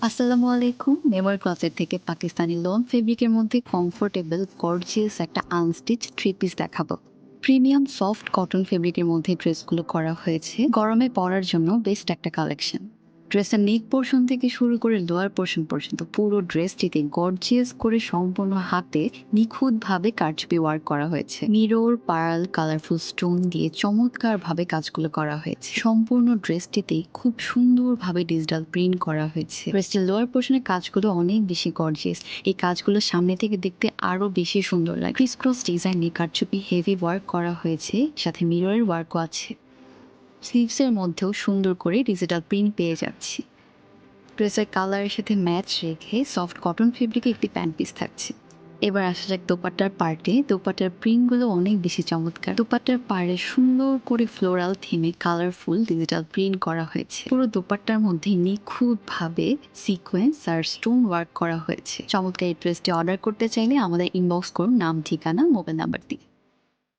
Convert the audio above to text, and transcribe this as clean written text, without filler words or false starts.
আসসালামু আলাইকুম। মেমোরি ক্লথের থেকে পাকিস্তানি লন ফেব্রিকের মধ্যে কমফোর্টেবল গর্জিয়াস একটা আনস্টিচ থ্রি পিস দেখাবো। প্রিমিয়াম সফট কটন ফেব্রিকের মধ্যে ড্রেসগুলো করা হয়েছে, গরমে পরার জন্য বেস্ট একটা কালেকশন। ড্রেসের নেক পোর্শন থেকে শুরু করে লোয়ার পোর্শন পর্যন্ত পুরো ড্রেসটিতে গর্জিয়াস করে সম্পূর্ণ হাতে নিখুঁতভাবে কারচুপি ওয়ার্ক করা হয়েছে। মিরর, পার্ল, কালারফুল স্টোন দিয়ে চমৎকারভাবে কাজগুলো করা হয়েছে। সম্পূর্ণ ড্রেসটিতেই খুব সুন্দরভাবে ডিজিটাল প্রিন্ট করা হয়েছে। ড্রেসটির লোয়ার পোর্শনের কাজগুলো অনেক বেশি গর্জিয়াস। এই কাজগুলো সামনে থেকে দেখতে আরো বেশি সুন্দর লাগে। ক্রিস ক্রস ডিজাইনে কারচুপি হেভি ওয়ার্ক করা হয়েছে, সাথে মিররের ওয়ার্কও আছে। স্লিভসের মধ্যেও সুন্দর করে ডিজিটাল প্রিন্ট পেয়ে যাচ্ছি। ড্রেসের কালারের সাথে ম্যাচ রেখে সফট কটন ফেব্রিকে একটি প্যান্ট পিস থাকছে। এবার আসা যাক দোপাট্টার পার্টে। দোপাট্টার প্রিন্টগুলো অনেক বেশি চমৎকার। দোপাট্টার পাড়ে সুন্দর করে ফ্লোরাল থিমে কালারফুল ডিজিটাল প্রিন্ট করা হয়েছে। পুরো দোপাট্টার মধ্যে নিখুঁতভাবে সিকোয়েন্স আর স্টোন ওয়ার্ক করা হয়েছে। চমৎকার এই ড্রেসটি অর্ডার করতে চাইলে আমাদের ইনবক্স করুন নাম, ঠিকানা, মোবাইল নাম্বার দিয়ে।